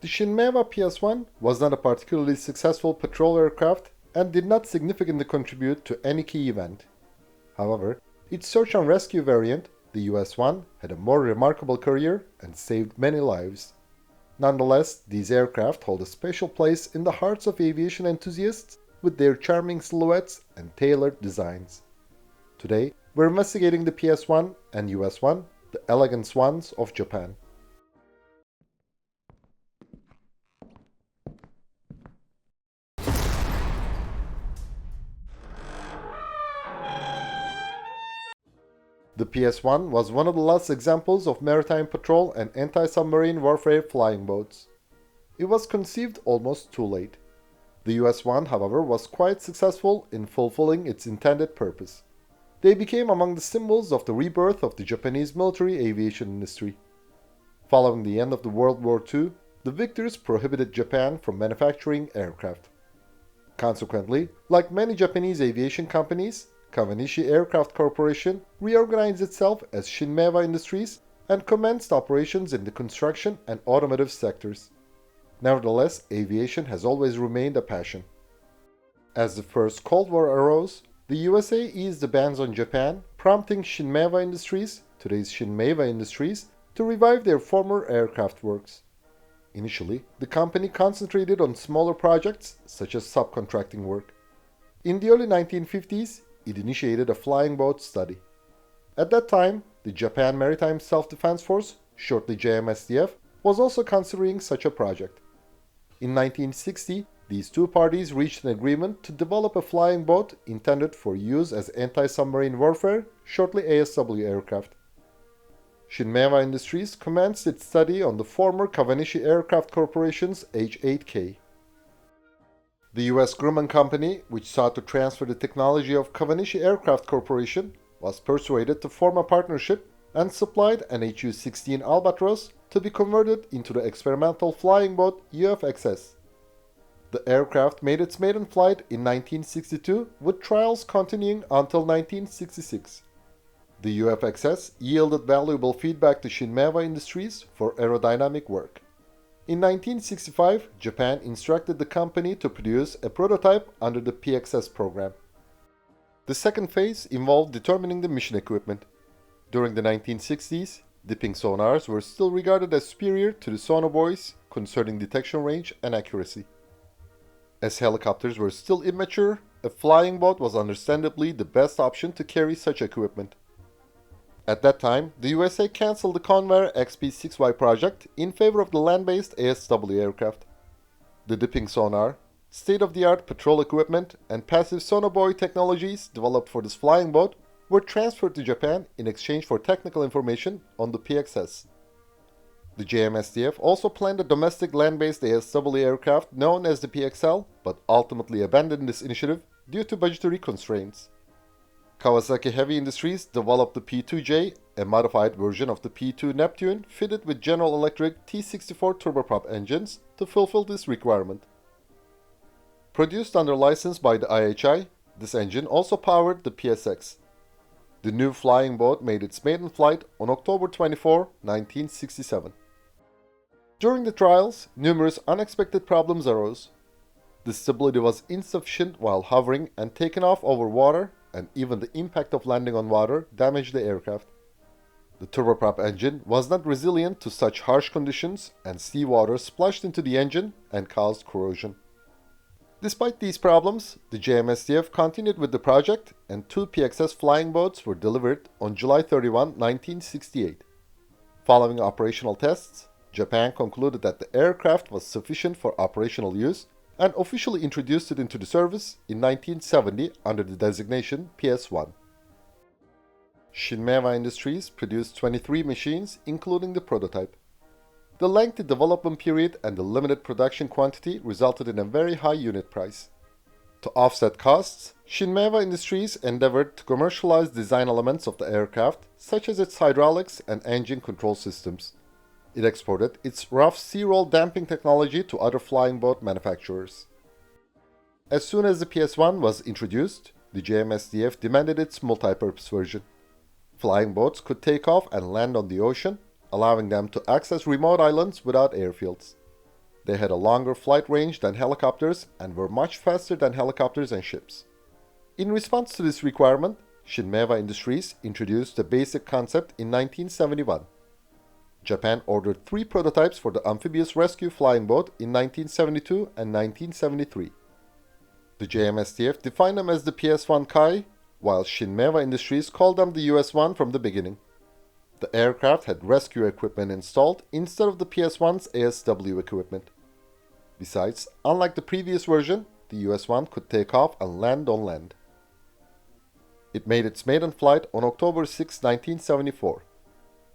The Shin Meiwa PS-1 was not a particularly successful patrol aircraft and did not significantly contribute to any key event. However, its search and rescue variant, the US-1, had a more remarkable career and saved many lives. Nonetheless, these aircraft hold a special place in the hearts of aviation enthusiasts with their charming silhouettes and tailored designs. Today, we're investigating the PS-1 and US-1, the elegant swans of Japan. The PS-1 was one of the last examples of maritime patrol and anti-submarine warfare flying boats. It was conceived almost too late. The US-1, however, was quite successful in fulfilling its intended purpose. They became among the symbols of the rebirth of the Japanese military aviation industry. Following the end of the World War II, the victors prohibited Japan from manufacturing aircraft. Consequently, like many Japanese aviation companies, Kawanishi Aircraft Corporation reorganized itself as Shin Meiwa Industries and commenced operations in the construction and automotive sectors. Nevertheless, aviation has always remained a passion. As the first Cold War arose, the USA eased the bans on Japan, prompting Shin Meiwa Industries, today's Shin Meiwa Industries, to revive their former aircraft works. Initially, the company concentrated on smaller projects such as subcontracting work. In the early 1950s, it initiated a flying boat study. At that time, the Japan Maritime Self-Defense Force, shortly JMSDF, was also considering such a project. In 1960, these two parties reached an agreement to develop a flying boat intended for use as anti-submarine warfare, shortly ASW aircraft. Shin Meiwa Industries commenced its study on the former Kawanishi Aircraft Corporation's H-8K. The U.S. Grumman Company, which sought to transfer the technology of Kawanishi Aircraft Corporation, was persuaded to form a partnership and supplied an HU-16 Albatros to be converted into the experimental flying boat UFXS. The aircraft made its maiden flight in 1962, with trials continuing until 1966. The UFXS yielded valuable feedback to Shin Meiwa Industries for aerodynamic work. In 1965, Japan instructed the company to produce a prototype under the PXS program. The second phase involved determining the mission equipment. During the 1960s, dipping sonars were still regarded as superior to the sonobuoys concerning detection range and accuracy. As helicopters were still immature, a flying boat was understandably the best option to carry such equipment. At that time, the USA cancelled the Convair XP-6Y project in favor of the land-based ASW aircraft. The dipping sonar, state-of-the-art patrol equipment, and passive sonobuoy technologies developed for this flying boat were transferred to Japan in exchange for technical information on the PXS. The JMSDF also planned a domestic land-based ASW aircraft known as the PXL, but ultimately abandoned this initiative due to budgetary constraints. Kawasaki Heavy Industries developed the P2J, a modified version of the P2 Neptune fitted with General Electric T64 turboprop engines to fulfill this requirement. Produced under license by the IHI, this engine also powered the PSX. The new flying boat made its maiden flight on October 24, 1967. During the trials, numerous unexpected problems arose. The stability was insufficient while hovering and taken off over water, and even the impact of landing on water damaged the aircraft. The turboprop engine was not resilient to such harsh conditions, and seawater splashed into the engine and caused corrosion. Despite these problems, the JMSDF continued with the project, and two PXS flying boats were delivered on July 31, 1968. Following operational tests, Japan concluded that the aircraft was sufficient for operational use and officially introduced it into the service in 1970 under the designation PS-1. Shin Meiwa Industries produced 23 machines, including the prototype. The lengthy development period and the limited production quantity resulted in a very high unit price. To offset costs, Shin Meiwa Industries endeavored to commercialize design elements of the aircraft, such as its hydraulics and engine control systems. It exported its rough sea roll damping technology to other flying boat manufacturers. As soon as the PS-1 was introduced, the JMSDF demanded its multi-purpose version. Flying boats could take off and land on the ocean, allowing them to access remote islands without airfields. They had a longer flight range than helicopters and were much faster than helicopters and ships. In response to this requirement, Shin Meiwa Industries introduced the basic concept in 1971. Japan ordered 3 prototypes for the amphibious rescue flying boat in 1972 and 1973. The JMSDF defined them as the PS-1 Kai, while Shin Meiwa Industries called them the US-1 from the beginning. The aircraft had rescue equipment installed instead of the PS-1's ASW equipment. Besides, unlike the previous version, the US-1 could take off and land on land. It made its maiden flight on October 6, 1974.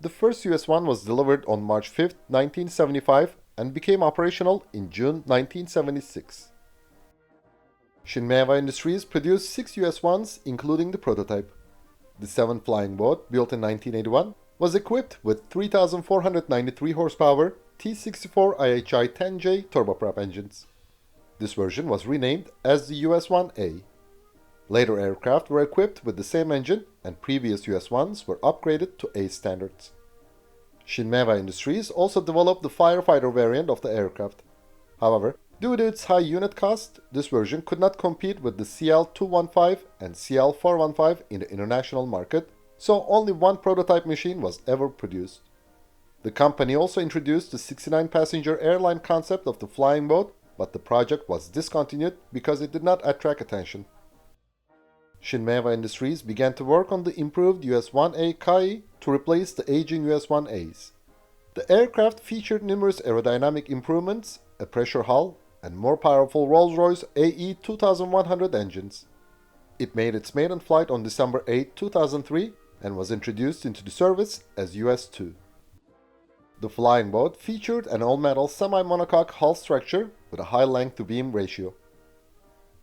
The first US-1 was delivered on March 5, 1975 and became operational in June 1976. Shin Meiwa Industries produced 6 US-1s, including the prototype. The 7th flying boat, built in 1981, was equipped with 3,493 horsepower T64 IHI-10J turboprop engines. This version was renamed as the US-1A. Later aircraft were equipped with the same engine, and previous US-1s were upgraded to A standards. Shin Meiwa Industries also developed the firefighter variant of the aircraft. However, due to its high unit cost, this version could not compete with the CL-215 and CL-415 in the international market, so only one prototype machine was ever produced. The company also introduced the 69-passenger airline concept of the flying boat, but the project was discontinued because it did not attract attention. Shin Meiwa Industries began to work on the improved US-1A Kai to replace the aging US-1As. The aircraft featured numerous aerodynamic improvements, a pressure hull, and more powerful Rolls-Royce AE 2100 engines. It made its maiden flight on December 8, 2003 and was introduced into the service as US-2. The flying boat featured an all-metal semi-monocoque hull structure with a high length-to-beam ratio.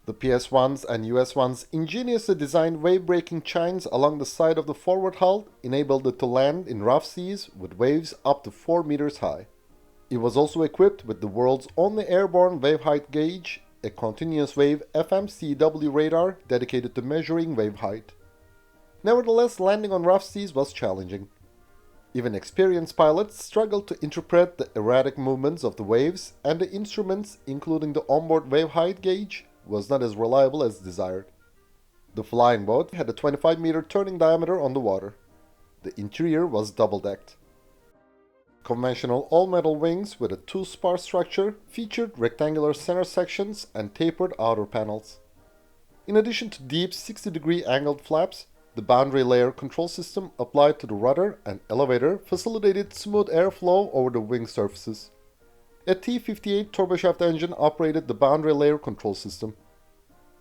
The PS-1's and US-1's ingeniously designed wave-breaking chines along the side of the forward hull enabled it to land in rough seas with waves up to 4 meters high. It was also equipped with the world's only airborne wave height gauge, a continuous wave FMCW radar dedicated to measuring wave height. Nevertheless, landing on rough seas was challenging. Even experienced pilots struggled to interpret the erratic movements of the waves, and the instruments, including the onboard wave height gauge, was not as reliable as desired. The flying boat had a 25-meter turning diameter on the water. The interior was double-decked. Conventional all-metal wings with a 2-spar structure featured rectangular center sections and tapered outer panels. In addition to deep 60-degree angled flaps, the boundary layer control system applied to the rudder and elevator facilitated smooth airflow over the wing surfaces. A T-58 turboshaft engine operated the boundary layer control system.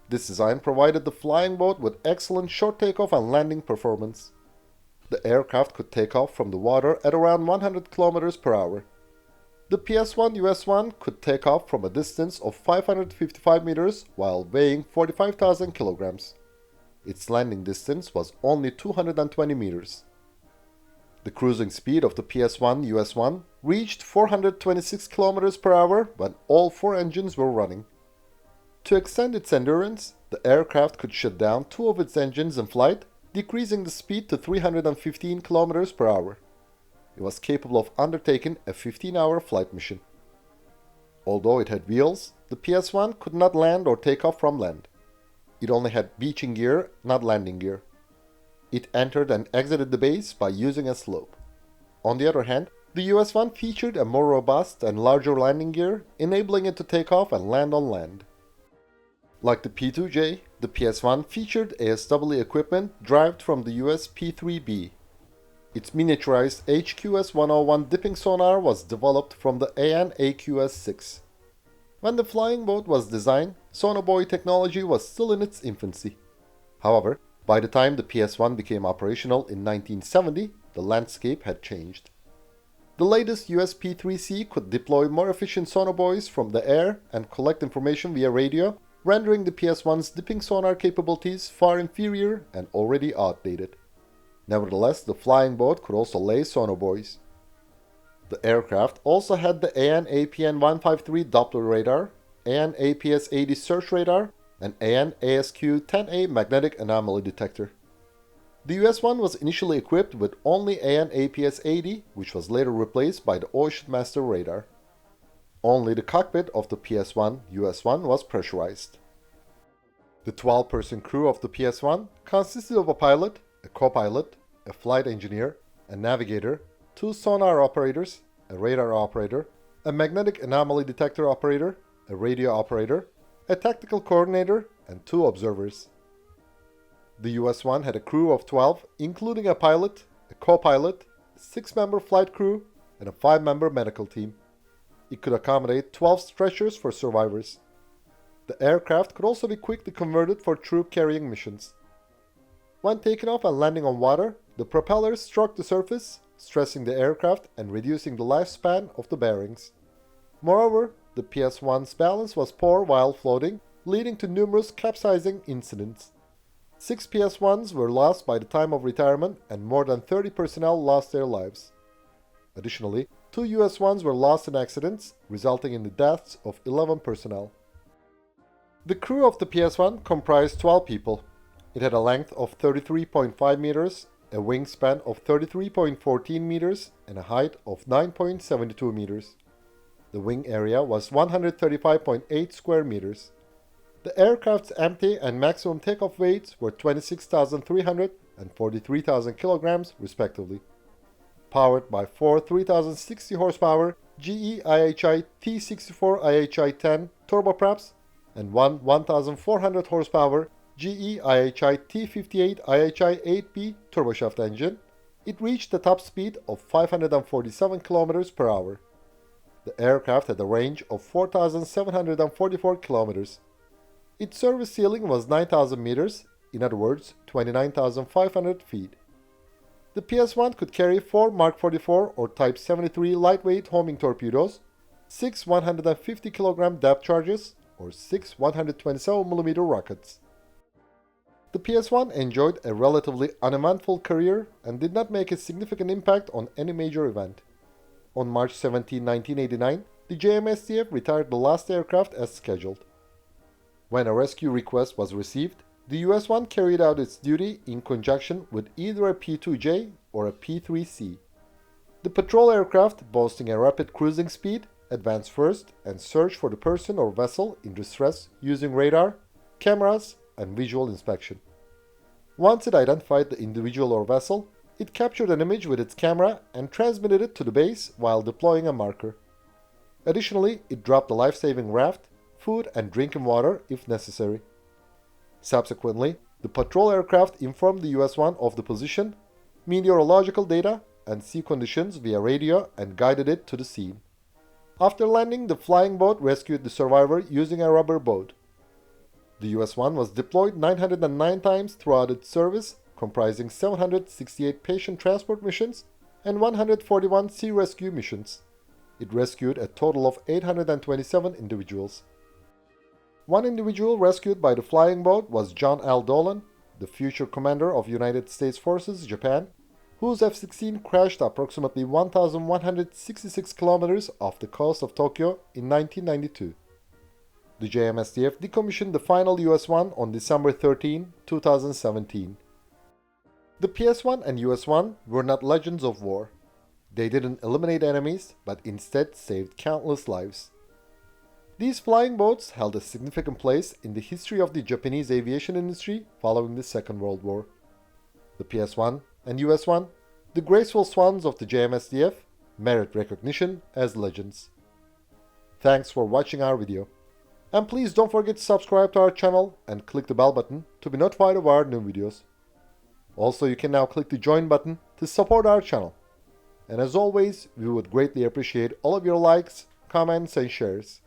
This design provided the flying boat with excellent short takeoff and landing performance. The aircraft could take off from the water at around 100 km per hour. The PS-1 US-1 could take off from a distance of 555 meters while weighing 45,000 kilograms. Its landing distance was only 220 meters. The cruising speed of the PS-1 US-1 reached 426 km per hour when all 4 engines were running. To extend its endurance, the aircraft could shut down 2 of its engines in flight, decreasing the speed to 315 km per hour. It was capable of undertaking a 15-hour flight mission. Although it had wheels, the PS-1 could not land or take off from land. It only had beaching gear, not landing gear. It entered and exited the base by using a slope. On the other hand, the US-1 featured a more robust and larger landing gear, enabling it to take off and land on land. Like the P-2J, the PS-1 featured ASW equipment derived from the US P-3B. Its miniaturized HQS-101 dipping sonar was developed from the AN-AQS-6. When the flying boat was designed, sonobuoy technology was still in its infancy. However, by the time the PS-1 became operational in 1970, the landscape had changed. The latest US P-3C could deploy more efficient sonobuoys from the air and collect information via radio, rendering the PS-1's dipping sonar capabilities far inferior and already outdated. Nevertheless, the flying boat could also lay sonobuoys. The aircraft also had the AN/APN-153 Doppler radar, AN/APS-80 search radar, and AN/ASQ-10A magnetic anomaly detector. The US-1 was initially equipped with only AN/APS-80, which was later replaced by the Oceanmaster radar. Only the cockpit of the PS-1 US-1 was pressurized. The 12-person crew of the PS-1 consisted of a pilot, a co-pilot, a flight engineer, a navigator, 2 sonar operators, a radar operator, a magnetic anomaly detector operator, a radio operator, a tactical coordinator, and 2 observers. The US-1 had a crew of 12, including a pilot, a co-pilot, a 6-member flight crew, and a 5-member medical team. It could accommodate 12 stretchers for survivors. The aircraft could also be quickly converted for troop-carrying missions. When taking off and landing on water, the propellers struck the surface, stressing the aircraft and reducing the lifespan of the bearings. Moreover, the PS-1's balance was poor while floating, leading to numerous capsizing incidents. 6 PS-1s were lost by the time of retirement and more than 30 personnel lost their lives. Additionally, 2 US-1s were lost in accidents, resulting in the deaths of 11 personnel. The crew of the PS-1 comprised 12 people. It had a length of 33.5 meters, a wingspan of 33.14 meters, and a height of 9.72 meters. The wing area was 135.8 square meters. The aircraft's empty and maximum takeoff weights were 26,300 and 43,000 kilograms, respectively. Powered by 4 3,060 horsepower GE IHI T64 IHI-10 turboprops and one 1,400 horsepower GE IHI T58 IHI-8B turboshaft engine, it reached a top speed of 547 km per hour. The aircraft had a range of 4,744 kilometers. Its service ceiling was 9,000 meters, in other words, 29,500 feet. The PS-1 could carry 4 Mark 44 or Type 73 lightweight homing torpedoes, 6 150 kg depth charges, or 6 127mm rockets. The PS-1 enjoyed a relatively uneventful career and did not make a significant impact on any major event. On March 17, 1989, the JMSDF retired the last aircraft as scheduled. When a rescue request was received, the US-1 carried out its duty in conjunction with either a P-2J or a P-3C. The patrol aircraft, boasting a rapid cruising speed, advanced first and searched for the person or vessel in distress using radar, cameras, and visual inspection. Once it identified the individual or vessel, it captured an image with its camera and transmitted it to the base while deploying a marker. Additionally, it dropped a life-saving raft, food and drinking water if necessary. Subsequently, the patrol aircraft informed the US-1 of the position, meteorological data, and sea conditions via radio and guided it to the scene. After landing, the flying boat rescued the survivor using a rubber boat. The US-1 was deployed 909 times throughout its service, comprising 768 patient transport missions and 141 sea rescue missions. It rescued a total of 827 individuals. One individual rescued by the flying boat was John L. Dolan, the future commander of United States Forces, Japan, whose F-16 crashed approximately 1,166 kilometers off the coast of Tokyo in 1992. The JMSDF decommissioned the final US-1 on December 13, 2017. The PS-1 and US-1 were not legends of war. They didn't eliminate enemies, but instead saved countless lives. These flying boats held a significant place in the history of the Japanese aviation industry following the Second World War. The PS-1 and US-1, the graceful swans of the JMSDF, merit recognition as legends. Thanks for watching our video. And please don't forget to subscribe to our channel and click the bell button to be notified of our new videos. Also, you can now click the join button to support our channel. And as always, we would greatly appreciate all of your likes, comments, and shares.